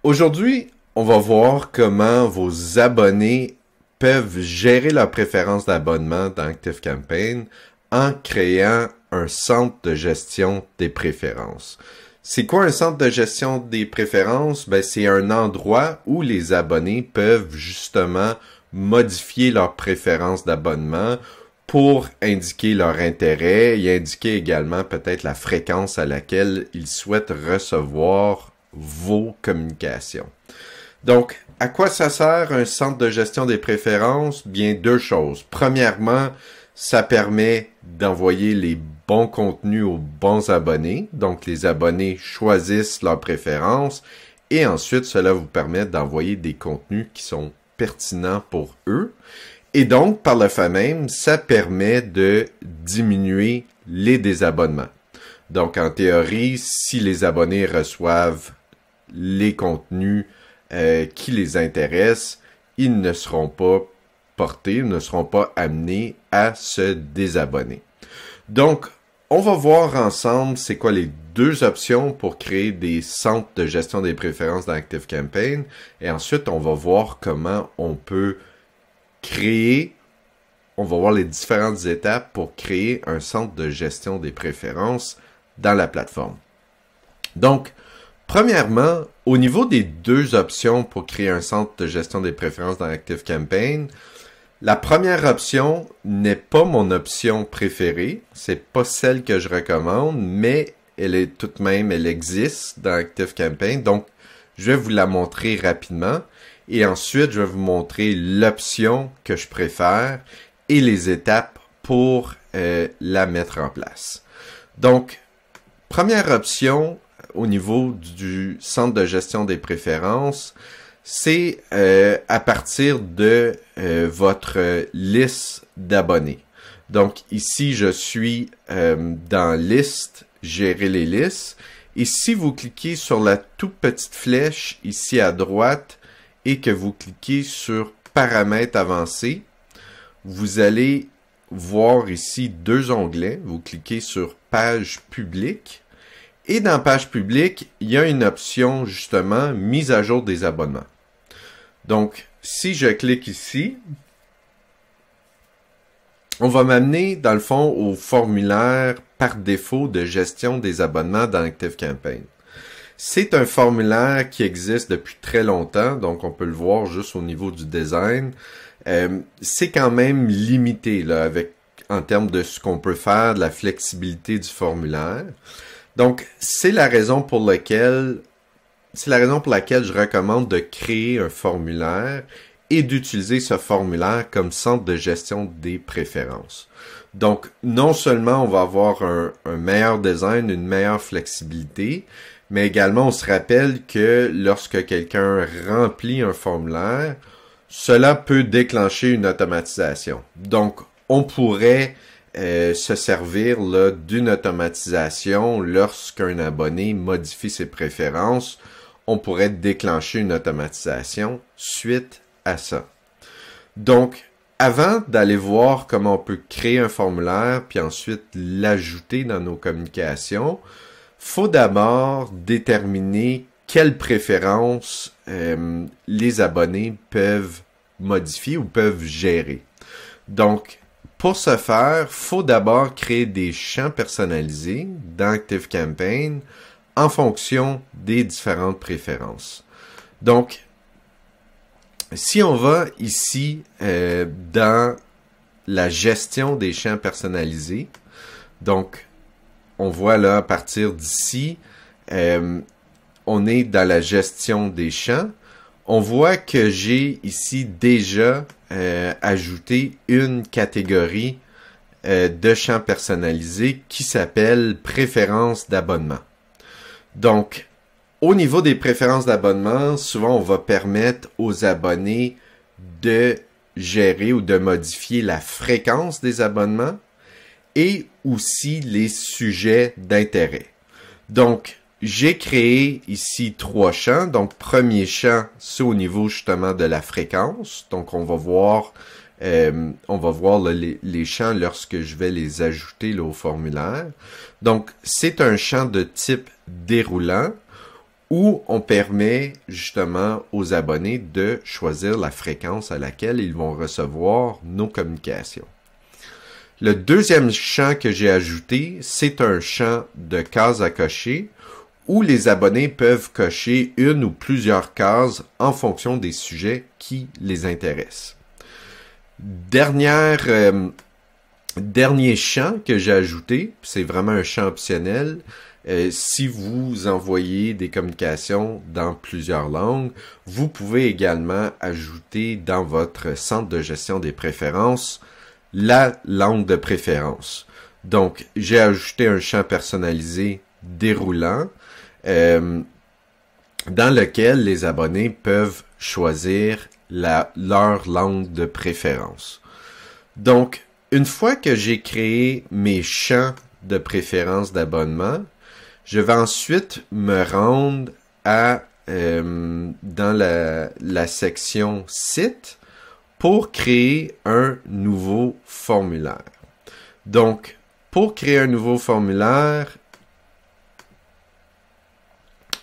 Aujourd'hui, on va voir comment vos abonnés peuvent gérer leurs préférences d'abonnement dans ActiveCampaign en créant un centre de gestion des préférences. C'est quoi un centre de gestion des préférences? Ben, c'est un endroit où les abonnés peuvent justement modifier leurs préférences d'abonnement pour indiquer leur intérêt et indiquer également peut-être la fréquence à laquelle ils souhaitent recevoir vos communications. Donc, à quoi ça sert un centre de gestion des préférences? Bien, deux choses. Premièrement, ça permet d'envoyer les bons contenus aux bons abonnés. Donc, les abonnés choisissent leurs préférences et ensuite, cela vous permet d'envoyer des contenus qui sont pertinents pour eux. Et donc, par le fait même, ça permet de diminuer les désabonnements. Donc, en théorie, si les abonnés reçoivent les contenus qui les intéressent, ils ne seront pas portés, ils ne seront pas amenés à se désabonner. Donc, on va voir ensemble c'est quoi les deux options pour créer des centres de gestion des préférences dans ActiveCampaign. Et ensuite, on va voir comment on peut créer, on va voir les différentes étapes pour créer un centre de gestion des préférences dans la plateforme. Donc, premièrement, au niveau des deux options pour créer un centre de gestion des préférences dans ActiveCampaign, la première option n'est pas mon option préférée, c'est pas celle que je recommande, mais elle est tout de même, elle existe dans ActiveCampaign, donc je vais vous la montrer rapidement et ensuite je vais vous montrer l'option que je préfère et les étapes pour la mettre en place. Donc, première option au niveau du centre de gestion des préférences, c'est à partir de votre liste d'abonnés. Donc ici, je suis dans liste, gérer les listes. Et si vous cliquez sur la toute petite flèche ici à droite et que vous cliquez sur paramètres avancés, vous allez voir ici deux onglets. Vous cliquez sur page publique. Et dans page publique, il y a une option justement mise à jour des abonnements. Donc, si je clique ici, on va m'amener dans le fond au formulaire par défaut de gestion des abonnements dans ActiveCampaign. C'est un formulaire qui existe depuis très longtemps, donc on peut le voir juste au niveau du design. C'est quand même limité là, en termes de ce qu'on peut faire, de la flexibilité du formulaire. Donc, c'est la raison pour laquelle je recommande de créer un formulaire et d'utiliser ce formulaire comme centre de gestion des préférences. Donc, non seulement on va avoir un meilleur design, une meilleure flexibilité, mais également on se rappelle que lorsque quelqu'un remplit un formulaire, cela peut déclencher une automatisation. Donc, on pourrait se servir d'une automatisation lorsqu'un abonné modifie ses préférences. On pourrait déclencher une automatisation suite à ça. Donc, avant d'aller voir comment on peut créer un formulaire puis ensuite l'ajouter dans nos communications, faut d'abord déterminer quelles préférences les abonnés peuvent modifier ou peuvent gérer. Donc, pour ce faire, faut d'abord créer des champs personnalisés dans ActiveCampaign en fonction des différentes préférences. Donc, si on va ici dans la gestion des champs personnalisés, donc on voit là à partir d'ici, on est dans la gestion des champs. On voit que j'ai ici déjà ajouté une catégorie de champs personnalisés qui s'appelle préférences d'abonnement. Donc, au niveau des préférences d'abonnement, souvent on va permettre aux abonnés de gérer ou de modifier la fréquence des abonnements et aussi les sujets d'intérêt. Donc, j'ai créé ici trois champs. Donc, premier champ, c'est au niveau justement de la fréquence. Donc, on va voir là, les champs lorsque je vais les ajouter là, au formulaire. Donc, c'est un champ de type déroulant où on permet justement aux abonnés de choisir la fréquence à laquelle ils vont recevoir nos communications. Le deuxième champ que j'ai ajouté, c'est un champ de cases à cocher où les abonnés peuvent cocher une ou plusieurs cases en fonction des sujets qui les intéressent. Dernier champ que j'ai ajouté, c'est vraiment un champ optionnel. Si vous envoyez des communications dans plusieurs langues, vous pouvez également ajouter dans votre centre de gestion des préférences la langue de préférence. Donc, j'ai ajouté un champ personnalisé déroulant dans lequel les abonnés peuvent choisir leur langue de préférence. Donc, une fois que j'ai créé mes champs de préférence d'abonnement, je vais ensuite me rendre dans la section site pour créer un nouveau formulaire. Donc, pour créer un nouveau formulaire,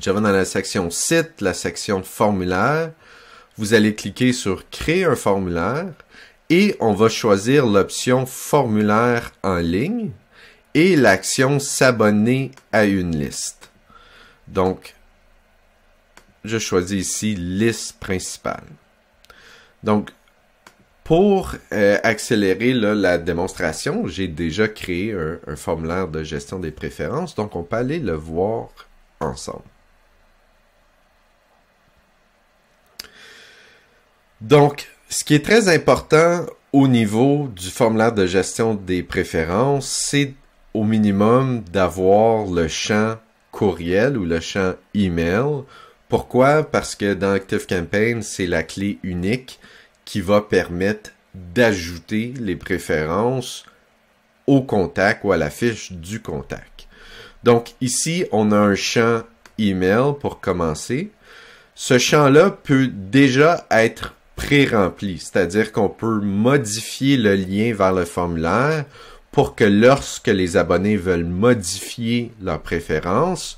je vais dans la section site, la section formulaire. Vous allez cliquer sur créer un formulaire et on va choisir l'option formulaire en ligne et l'action s'abonner à une liste. Donc, je choisis ici liste principale. Donc, pour accélérer la démonstration, j'ai déjà créé un formulaire de gestion des préférences, donc on peut aller le voir ensemble. Donc, ce qui est très important au niveau du formulaire de gestion des préférences, c'est au minimum d'avoir le champ courriel ou le champ email. Pourquoi? Parce que dans ActiveCampaign, c'est la clé unique qui va permettre d'ajouter les préférences au contact ou à la fiche du contact. Donc ici, on a un champ email pour commencer. Ce champ-là peut déjà être pré-rempli, c'est-à-dire qu'on peut modifier le lien vers le formulaire pour que lorsque les abonnés veulent modifier leurs préférences,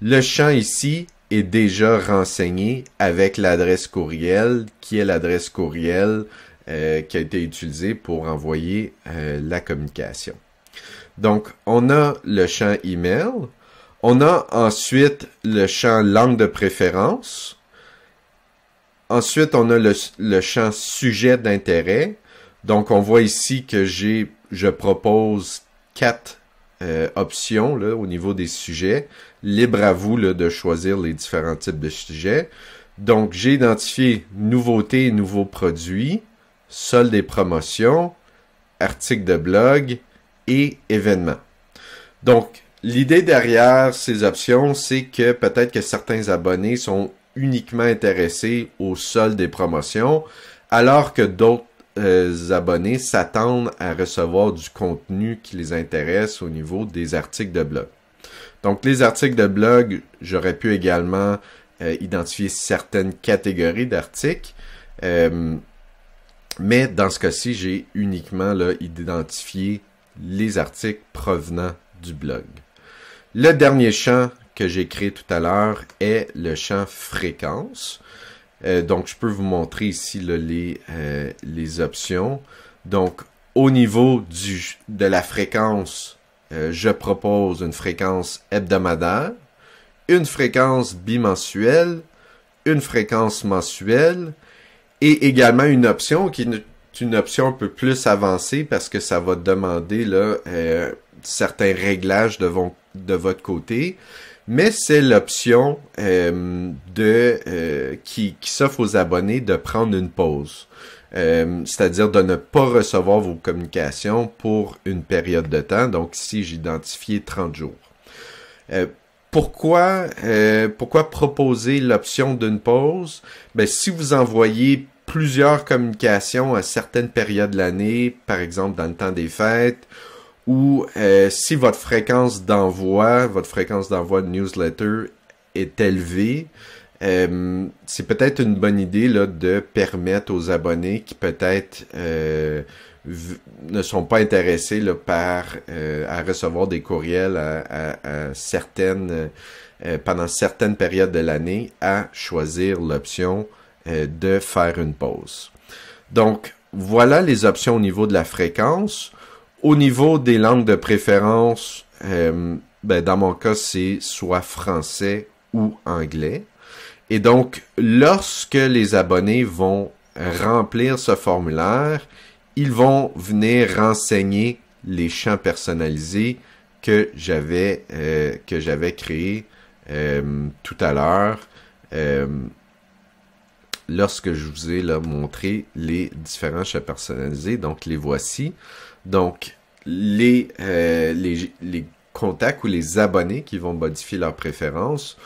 le champ ici est déjà renseigné avec l'adresse courriel qui est l'adresse courriel qui a été utilisée pour envoyer la communication. Donc, on a le champ email. On a ensuite le champ langue de préférence. Ensuite, on a le champ sujet d'intérêt. Donc, on voit ici que je propose 4 options là, au niveau des sujets. Libre à vous là, de choisir les différents types de sujets. Donc, j'ai identifié nouveautés et nouveaux produits, soldes et promotions, articles de blog et événements. Donc, l'idée derrière ces options, c'est que peut-être que certains abonnés sont uniquement intéressés aux soldes et promotions, alors que d'autres abonnés s'attendent à recevoir du contenu qui les intéresse au niveau des articles de blog. Donc, les articles de blog, j'aurais pu également identifier certaines catégories d'articles, mais dans ce cas-ci, j'ai uniquement là, identifié les articles provenant du blog. Le dernier champ que j'ai créé tout à l'heure est le champ fréquence. Donc, je peux vous montrer ici là, les options. Donc, au niveau de la fréquence, je propose une fréquence hebdomadaire, une fréquence bimensuelle, une fréquence mensuelle et également une option qui est une option un peu plus avancée parce que ça va demander là, certains réglages de votre côté. Mais c'est l'option qui s'offre aux abonnés de prendre une pause. C'est-à-dire de ne pas recevoir vos communications pour une période de temps. Donc ici, j'ai identifié 30 jours. Pourquoi proposer l'option d'une pause? Ben, si vous envoyez plusieurs communications à certaines périodes de l'année, par exemple dans le temps des fêtes, ou si votre fréquence d'envoi de newsletter est élevée, c'est peut-être une bonne idée là, de permettre aux abonnés qui peut-être ne sont pas intéressés là, à recevoir des courriels à certaines pendant certaines périodes de l'année à choisir l'option de faire une pause. Donc, voilà les options au niveau de la fréquence. Au niveau des langues de préférence, dans mon cas, c'est soit français ou anglais. Et donc, lorsque les abonnés vont remplir ce formulaire, ils vont venir renseigner les champs personnalisés que j'avais créés tout à l'heure lorsque je vous ai là, montré les différents champs personnalisés. Donc, les voici. Donc, les contacts ou les abonnés qui vont modifier leurs préférences,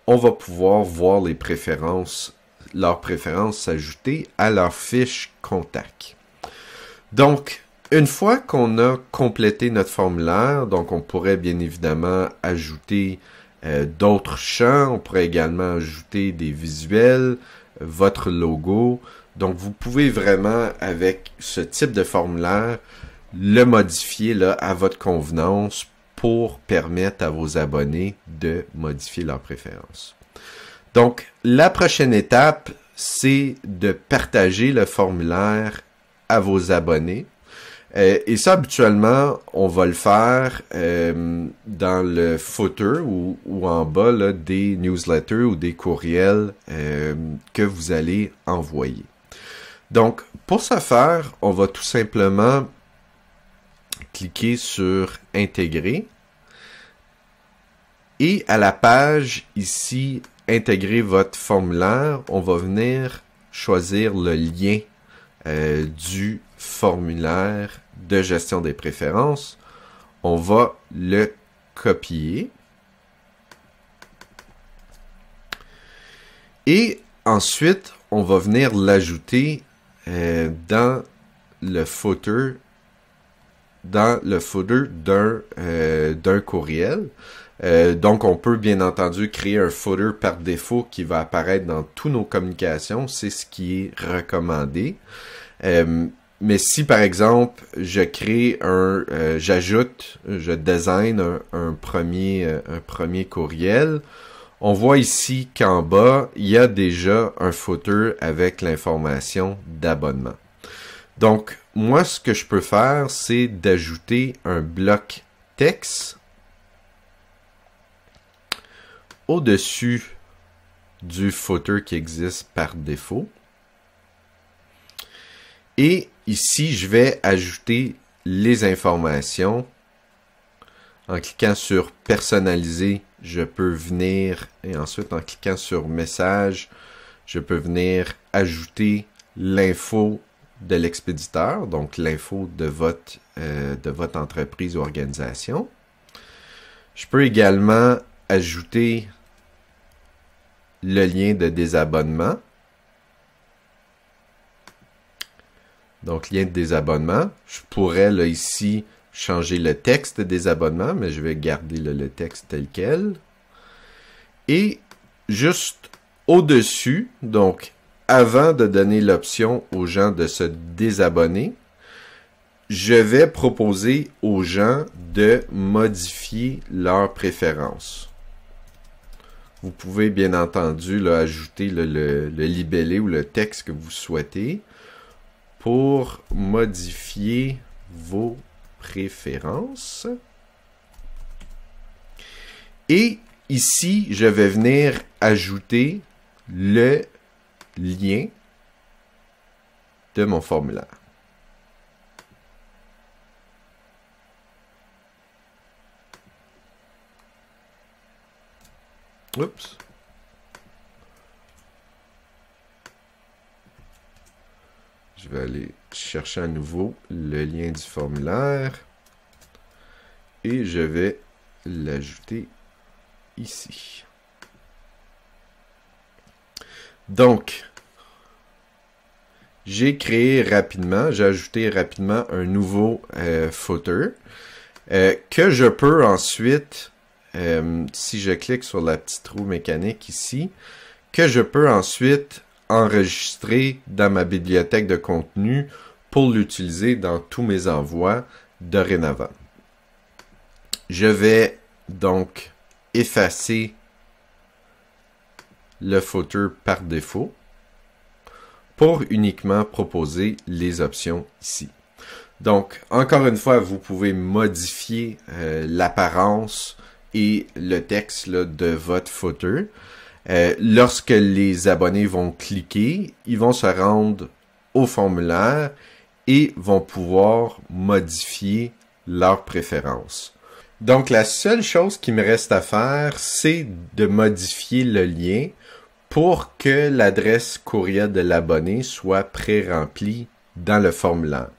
on va pouvoir voir les préférences, leurs préférences s'ajouter à leur fiche contact. Donc, une fois qu'on a complété notre formulaire, donc on pourrait bien évidemment ajouter d'autres champs, on pourrait également ajouter des visuels, votre logo. Donc, vous pouvez vraiment, avec ce type de formulaire, le modifier là, à votre convenance pour permettre à vos abonnés de modifier leurs préférences. Donc, la prochaine étape, c'est de partager le formulaire à vos abonnés. Et ça, habituellement, on va le faire dans le footer ou en bas là, des newsletters ou des courriels que vous allez envoyer. Donc, pour ce faire, on va tout simplement cliquer sur « Intégrer » et à la page ici « Intégrer votre formulaire », on va venir choisir le lien du formulaire de gestion des préférences. On va le copier. Et ensuite, on va venir l'ajouter dans le footer d'un courriel. Donc, on peut bien entendu créer un footer par défaut qui va apparaître dans toutes nos communications. C'est ce qui est recommandé. Mais si, par exemple, je crée je design un premier courriel, on voit ici qu'en bas, il y a déjà un footer avec l'information d'abonnement. Donc, moi, ce que je peux faire, c'est d'ajouter un bloc texte au-dessus du footer qui existe par défaut. Et ici, je vais ajouter les informations. En cliquant sur « Personnaliser », je peux venir, et ensuite en cliquant sur « Message », je peux venir ajouter l'info de l'expéditeur, donc l'info de votre entreprise ou organisation. Je peux également ajouter le lien de désabonnement. Donc, lien de désabonnement. Je pourrais, là, ici, changer le texte de désabonnement, mais je vais garder le texte tel quel. Et juste au-dessus, donc, avant de donner l'option aux gens de se désabonner, je vais proposer aux gens de modifier leurs préférences. Vous pouvez, bien entendu, là, ajouter le libellé ou le texte que vous souhaitez pour modifier vos préférences. Et ici, je vais venir ajouter le lien de mon formulaire. Oups. Je vais aller chercher à nouveau le lien du formulaire et je vais l'ajouter ici. Donc, j'ai ajouté rapidement un nouveau footer que je peux ensuite, si je clique sur la petite roue mécanique ici, que je peux ensuite enregistrer dans ma bibliothèque de contenu pour l'utiliser dans tous mes envois dorénavant. Je vais donc effacer le footer par défaut pour uniquement proposer les options ici. Donc, encore une fois, vous pouvez modifier l'apparence et le texte là, de votre footer. Lorsque les abonnés vont cliquer, ils vont se rendre au formulaire et vont pouvoir modifier leurs préférences. Donc, la seule chose qui me reste à faire, c'est de modifier le lien pour que l'adresse courriel de l'abonné soit pré-remplie dans le formulaire.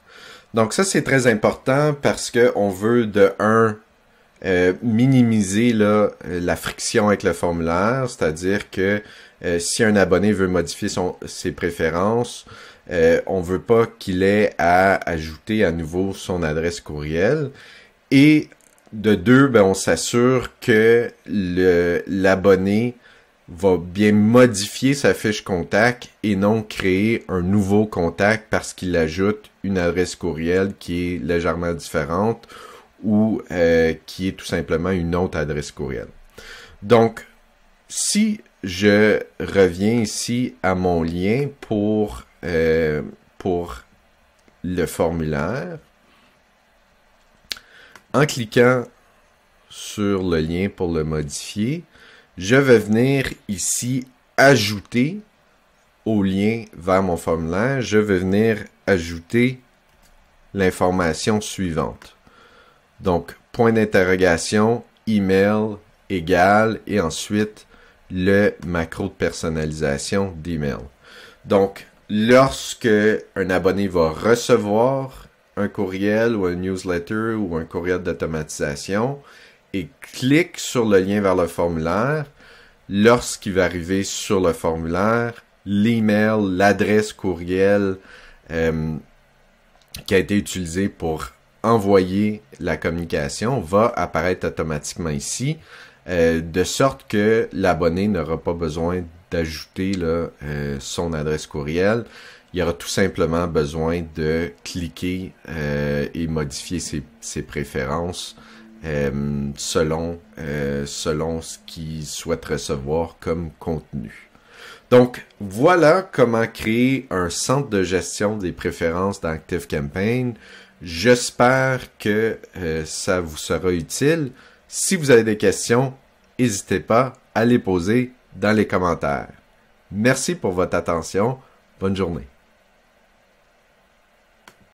Donc, ça, c'est très important parce que on veut de minimiser là, la friction avec le formulaire, c'est-à-dire que si un abonné veut modifier ses préférences, on veut pas qu'il ait à ajouter à nouveau son adresse courriel. Et de deux, ben, on s'assure que l'abonné va bien modifier sa fiche contact et non créer un nouveau contact parce qu'il ajoute une adresse courriel qui est légèrement différente ou qui est tout simplement une autre adresse courriel. Donc, si je reviens ici à mon lien pour le formulaire, en cliquant sur le lien pour le modifier, je vais venir ici ajouter au lien vers mon formulaire, je vais venir ajouter l'information suivante. Donc, point d'interrogation, email égal, et ensuite le macro de personnalisation d'email. Donc, lorsque un abonné va recevoir un courriel ou un newsletter ou un courriel d'automatisation et clique sur le lien vers le formulaire, lorsqu'il va arriver sur le formulaire, l'email, l'adresse courriel qui a été utilisée pour envoyer la communication va apparaître automatiquement ici, de sorte que l'abonné n'aura pas besoin d'ajouter son adresse courriel. Il aura tout simplement besoin de cliquer et modifier ses préférences selon ce qu'il souhaite recevoir comme contenu. Donc, voilà comment créer un centre de gestion des préférences dans ActiveCampaign. J'espère que ça vous sera utile. Si vous avez des questions, n'hésitez pas à les poser dans les commentaires. Merci pour votre attention. Bonne journée.